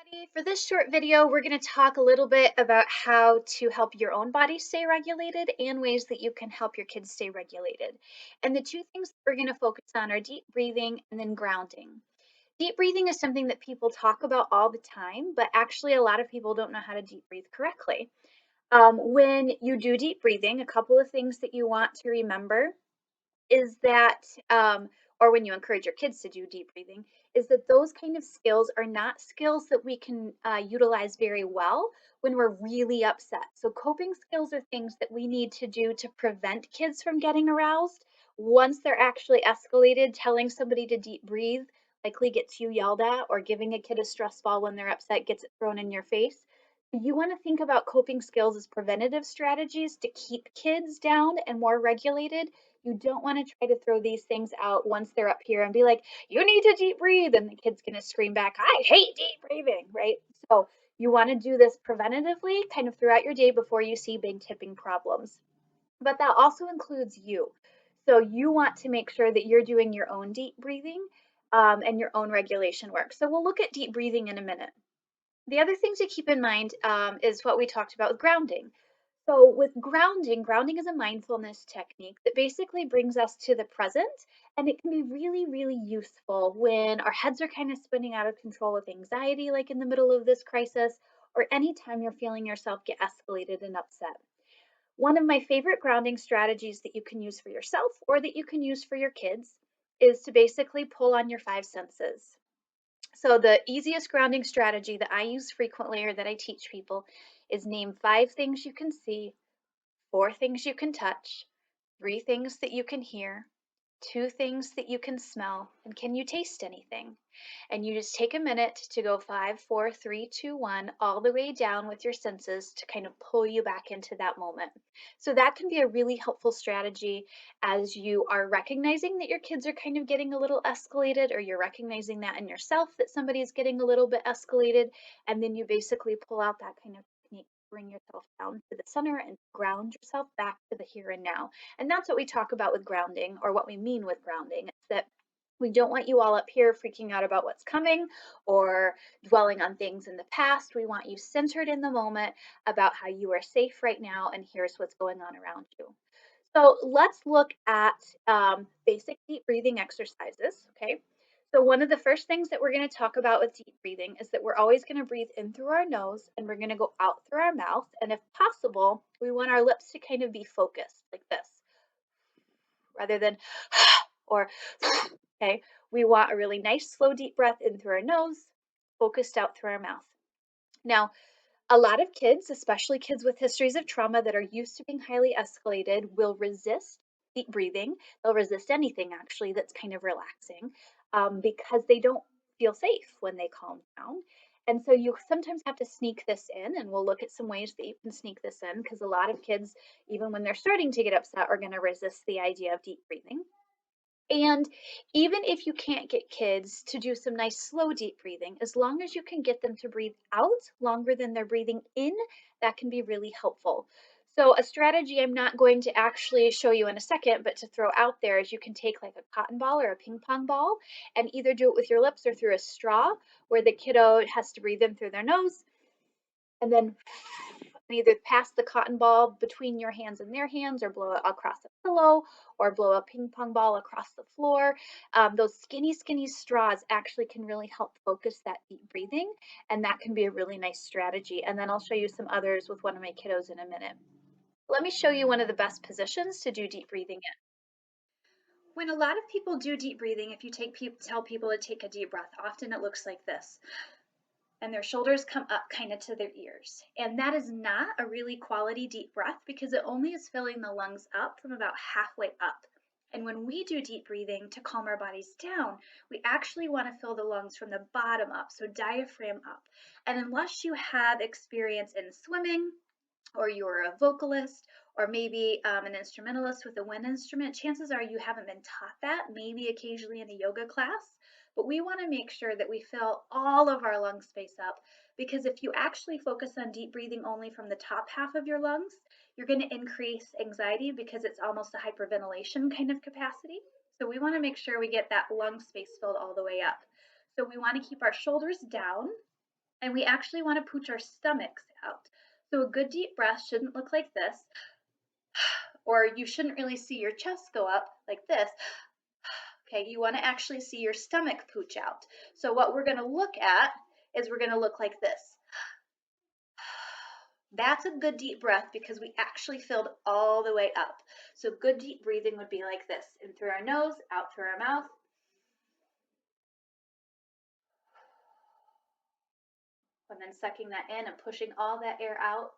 everybody. For this short video, we're going to talk a little bit about how to help your own body stay regulated and ways that you can help your kids stay regulated. And the two things that we're going to focus on are deep breathing and then grounding. Deep breathing is something that people talk about all the time, but actually a lot of people don't know how to deep breathe correctly. When you do deep breathing, a couple of things that you want to remember is that, or when you encourage your kids to do deep breathing, is that those kind of skills are not skills that we can utilize very well when we're really upset. So, coping skills are things that we need to do to prevent kids from getting aroused. Once they're actually escalated, telling somebody to deep breathe likely gets you yelled at, or giving a kid a stress ball when they're upset gets it thrown in your face. You want to think about coping skills as preventative strategies to keep kids down and more regulated. You don't want to try to throw these things out once they're up here and be like, you need to deep breathe. And the kid's going to scream back, I hate deep breathing, right? So you want to do this preventatively kind of throughout your day before you see big tipping problems. But that also includes you. So you want to make sure that you're doing your own deep breathing and your own regulation work. So we'll look at deep breathing in a minute. The other thing to keep in mind is what we talked about with grounding. So, with grounding, grounding is a mindfulness technique that basically brings us to the present, and it can be really, really useful when our heads are kind of spinning out of control with anxiety, like in the middle of this crisis, or anytime you're feeling yourself get escalated and upset. One of my favorite grounding strategies that you can use for yourself or that you can use for your kids is to basically pull on your five senses. So the easiest grounding strategy that I use frequently or that I teach people is name five things you can see, four things you can touch, three things that you can hear, two things that you can smell, and can you taste anything? And you just take a minute to go five, four, three, two, one, all the way down with your senses to kind of pull you back into that moment. So that can be a really helpful strategy as you are recognizing that your kids are kind of getting a little escalated, or you're recognizing that in yourself that somebody is getting a little bit escalated. And then you basically pull out that kind of technique, bring yourself down to the center and ground yourself back to the here and now. And that's what we talk about with grounding, or what we mean with grounding. It's that we don't want you all up here freaking out about what's coming or dwelling on things in the past. We want you centered in the moment about how you are safe right now and here's what's going on around you. So let's look at basic deep breathing exercises, okay? So one of the first things that we're going to talk about with deep breathing is that we're always going to breathe in through our nose and we're going to go out through our mouth. And if possible, we want our lips to kind of be focused like this rather than or okay. We want a really nice slow deep breath in through our nose, focused out through our mouth. Now, a lot of kids, especially kids with histories of trauma that are used to being highly escalated, will resist deep breathing. They'll resist anything actually that's kind of relaxing because they don't feel safe when they calm down. And so you sometimes have to sneak this in, and we'll look at some ways that you can sneak this in because a lot of kids, even when they're starting to get upset, are going to resist the idea of deep breathing. And even if you can't get kids to do some nice slow deep breathing, as long as you can get them to breathe out longer than they're breathing in, that can be really helpful. So a strategy I'm not going to actually show you in a second, but to throw out there is you can take like a cotton ball or a ping pong ball and either do it with your lips or through a straw where the kiddo has to breathe in through their nose and then either pass the cotton ball between your hands and their hands or blow it across a pillow or blow a ping pong ball across the floor. Those skinny, skinny straws actually can really help focus that deep breathing, and that can be a really nice strategy. And then I'll show you some others with one of my kiddos in a minute. Let me show you one of the best positions to do deep breathing in. When a lot of people do deep breathing, if you tell people to take a deep breath, often it looks like this, and their shoulders come up kind of to their ears. And that is not a really quality deep breath because it only is filling the lungs up from about halfway up. And when we do deep breathing to calm our bodies down, we actually want to fill the lungs from the bottom up, so diaphragm up. And unless you have experience in swimming, or you're a vocalist, or maybe an instrumentalist with a wind instrument, chances are you haven't been taught that, maybe occasionally in a yoga class. But we want to make sure that we fill all of our lung space up because if you actually focus on deep breathing only from the top half of your lungs, you're going to increase anxiety because it's almost a hyperventilation kind of capacity. So we want to make sure we get that lung space filled all the way up. So we want to keep our shoulders down And we actually want to pooch our stomachs out. So a good deep breath shouldn't look like this, or you shouldn't really see your chest go up like this. Okay, you want to actually see your stomach pooch out. So what we're going to look at is we're going to look like this. That's a good deep breath because we actually filled all the way up. So good deep breathing would be like this, in through our nose, out through our mouth. And then sucking that in and pushing all that air out.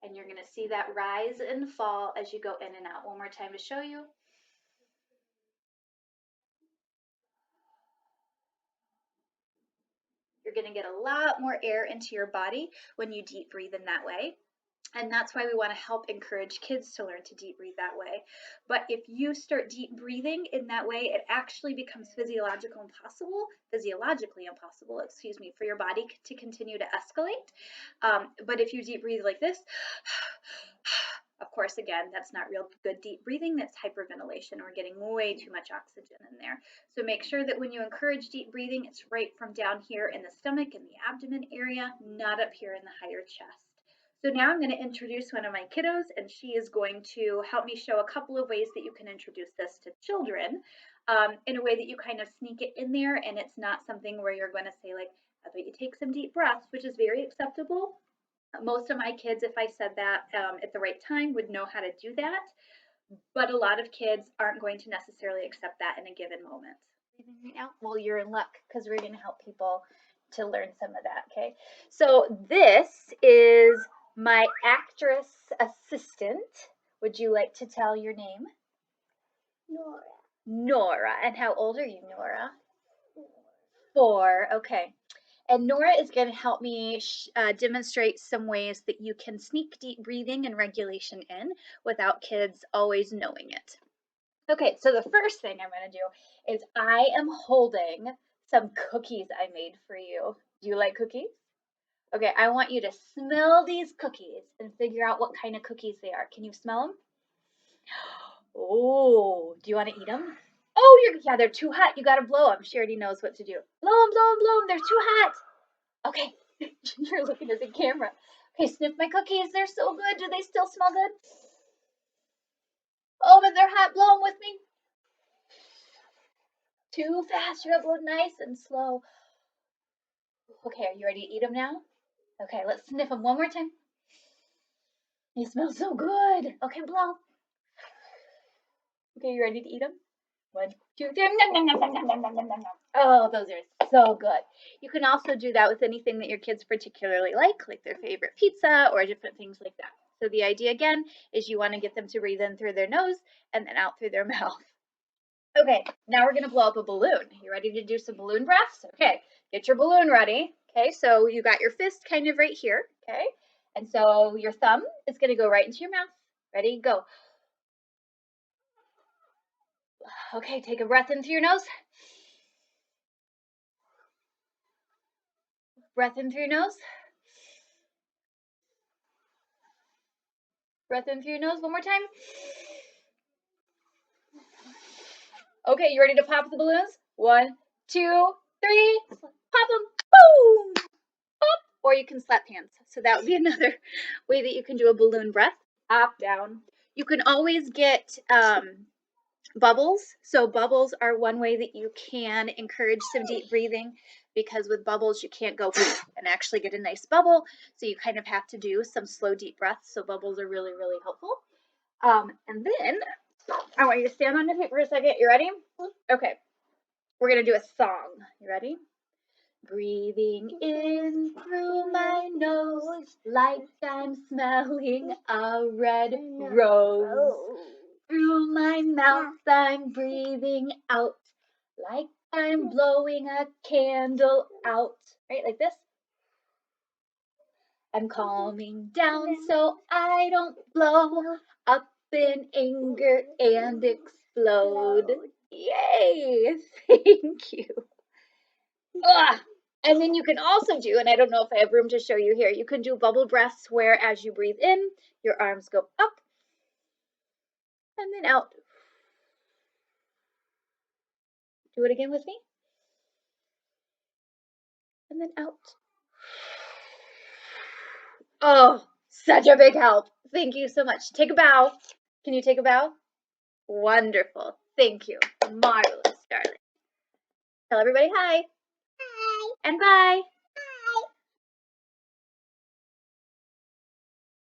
And you're going to see that rise and fall as you go in and out. One more time to show you. You're going to get a lot more air into your body when you deep breathe in that way. And that's why we want to help encourage kids to learn to deep breathe that way. But if you start deep breathing in that way, it actually becomes physiologically impossible, excuse me, for your body to continue to escalate. But if you deep breathe like this, of course, again, that's not real good deep breathing. That's hyperventilation. We're getting way too much oxygen in there. So make sure that when you encourage deep breathing, it's right from down here in the stomach and the abdomen area, not up here in the higher chest. So now I'm going to introduce one of my kiddos, and she is going to help me show a couple of ways that you can introduce this to children in a way that you kind of sneak it in there, and it's not something where you're going to say, like, how about you take some deep breaths, which is very acceptable. Most of my kids, if I said that at the right time, would know how to do that, but a lot of kids aren't going to necessarily accept that in a given moment. Right now, well, you're in luck because we're going to help people to learn some of that, okay? So this is my actress assistant. Would you like to tell your name? Nora. Nora. And how old are you, Nora? 4. Okay. And Nora is going to help me demonstrate some ways that you can sneak deep breathing and regulation in without kids always knowing it. Okay, so the first thing I'm going to do is I am holding some cookies I made for you. Do you like cookies? Okay, I want you to smell these cookies and figure out what kind of cookies they are. Can you smell them? Oh, do you want to eat them? Oh, yeah, they're too hot. You got to blow them. She already knows what to do. Blow them, blow them, blow them. They're too hot. Okay, you're looking at the camera. Okay, sniff my cookies. They're so good. Do they still smell good? Oh, but they're hot. Blow them with me. Too fast. You gotta blow nice and slow. Okay, are you ready to eat them now? Okay, let's sniff them one more time. They smell so good. Okay, blow. Okay, you ready to eat them? 1, 2, 3. Nom, nom, nom, nom, nom, nom, nom, nom, nom. Oh, those are so good. You can also do that with anything that your kids particularly like their favorite pizza or different things like that. So the idea again is you want to get them to breathe in through their nose and then out through their mouth. Okay, now we're going to blow up a balloon. You ready to do some balloon breaths? Okay, get your balloon ready. Okay, so you got your fist kind of right here. Okay, and so your thumb is going to go right into your mouth. Ready, go. Okay, take a breath in through your nose. Breath in through your nose. Breath in through your nose one more time. Okay, you ready to pop the balloons? 1, 2, 3. Pop them. Boom! Pop. Or you can slap hands. So that would be another way that you can do a balloon breath. Up, down. You can always get bubbles. So bubbles are one way that you can encourage some deep breathing, because with bubbles you can't go and actually get a nice bubble. So you kind of have to do some slow deep breaths. So bubbles are really, really helpful. And then I want you to stand on it for a second. You ready? Okay. We're going to do a song. You ready? Breathing in through my nose like I'm smelling a red rose. Through my mouth I'm breathing out like I'm blowing a candle out. Right, like this. I'm calming down so I don't blow up in anger and explode. Yay! Thank you. Ugh. And then you can also do, and I don't know if I have room to show you here, you can do bubble breaths where as you breathe in, your arms go up and then out. Do it again with me. And then out. Oh, such a big help. Thank you so much. Take a bow. Can you take a bow? Wonderful. Thank you. Marvelous, darling. Tell everybody hi. Hi. And bye.